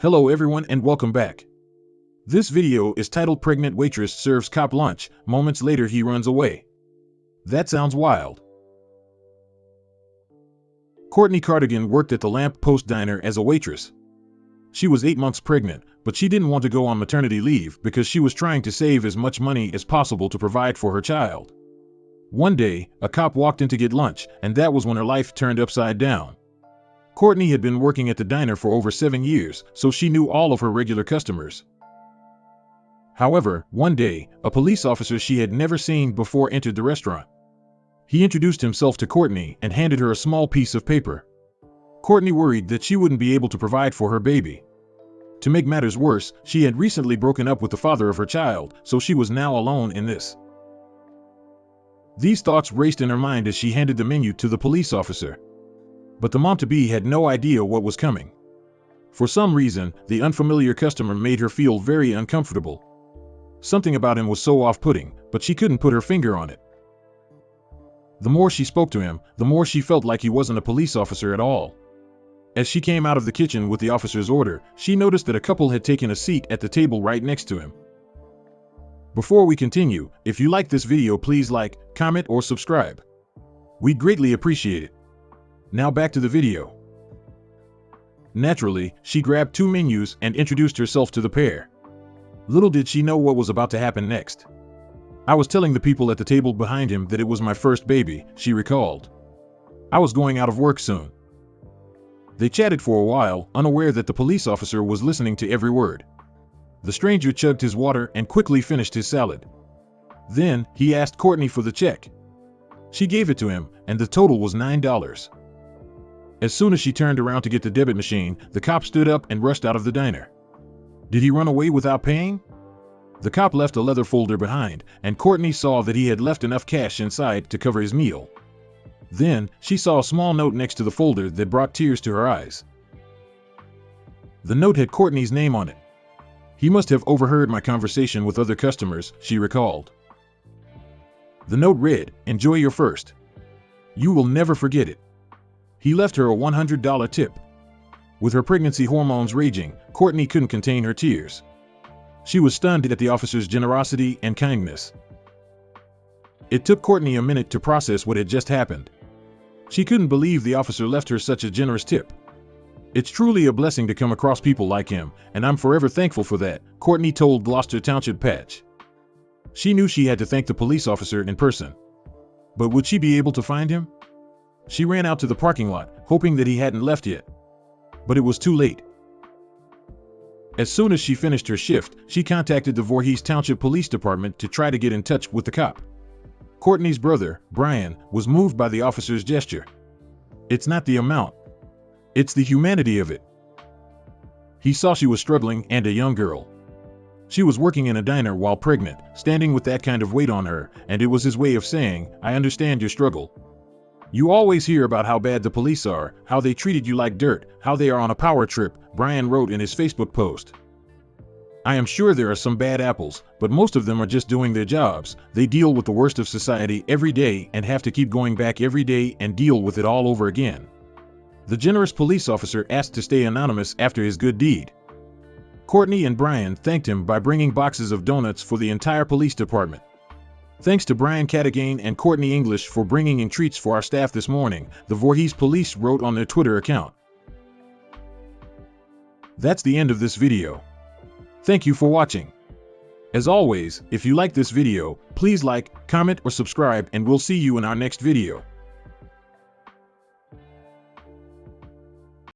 Hello everyone and welcome back. This video is titled Pregnant Waitress Serves Cop Lunch, Moments Later He Runs Away. That sounds wild. Courtney Cardigan worked at the Lamp Post Diner as a waitress. She was 8 months pregnant, but she didn't want to go on maternity leave because she was trying to save as much money as possible to provide for her child. One day, a cop walked in to get lunch, and that was when her life turned upside down. Courtney had been working at the diner for over 7 years, so she knew all of her regular customers. However, one day, a police officer she had never seen before entered the restaurant. He introduced himself to Courtney and handed her a small piece of paper. Courtney worried that she wouldn't be able to provide for her baby. To make matters worse, she had recently broken up with the father of her child, so she was now alone in this. These thoughts raced in her mind as she handed the menu to the police officer. But the mom-to-be had no idea what was coming. For some reason, the unfamiliar customer made her feel very uncomfortable. Something about him was so off-putting, but she couldn't put her finger on it. The more she spoke to him, the more she felt like he wasn't a police officer at all. As she came out of the kitchen with the officer's order, she noticed that a couple had taken a seat at the table right next to him. Before we continue, if you like this video, please like, comment, or subscribe. We'd greatly appreciate it. Now back to the video. Naturally, she grabbed 2 menus and introduced herself to the pair. Little did she know what was about to happen next. I was telling the people at the table behind him that it was my first baby, she recalled. I was going out of work soon. They chatted for a while, unaware that the police officer was listening to every word. The stranger chugged his water and quickly finished his salad. Then, he asked Courtney for the check. She gave it to him, and the total was $9. As soon as she turned around to get the debit machine, the cop stood up and rushed out of the diner. Did he run away without paying? The cop left a leather folder behind, and Courtney saw that he had left enough cash inside to cover his meal. Then, she saw a small note next to the folder that brought tears to her eyes. The note had Courtney's name on it. He must have overheard my conversation with other customers, she recalled. The note read, "Enjoy your first. You will never forget it." He left her a $100 tip. With her pregnancy hormones raging, Courtney couldn't contain her tears. She was stunned at the officer's generosity and kindness. It took Courtney a minute to process what had just happened. She couldn't believe the officer left her such a generous tip. It's truly a blessing to come across people like him, and I'm forever thankful for that, Courtney told Gloucester Township Patch. She knew she had to thank the police officer in person. But would she be able to find him? She ran out to the parking lot, hoping that he hadn't left yet. But it was too late. As soon as she finished her shift, she contacted the Voorhees Township Police Department to try to get in touch with the cop. Courtney's brother, Brian, was moved by the officer's gesture. It's not the amount. It's the humanity of it. He saw she was struggling and a young girl. She was working in a diner while pregnant, standing with that kind of weight on her, and it was his way of saying, "I understand your struggle. You always hear about how bad the police are, how they treated you like dirt, how they are on a power trip," Brian wrote in his Facebook post. "I am sure there are some bad apples, but most of them are just doing their jobs. They deal with the worst of society every day and have to keep going back every day and deal with it all over again." The generous police officer asked to stay anonymous after his good deed. Courtney and Brian thanked him by bringing boxes of donuts for the entire police department. "Thanks to Brian Cardigan and Courtney English for bringing in treats for our staff this morning," the Voorhees police wrote on their Twitter account. That's the end of this video. Thank you for watching. As always, if you like this video, please like, comment, or subscribe, and we'll see you in our next video.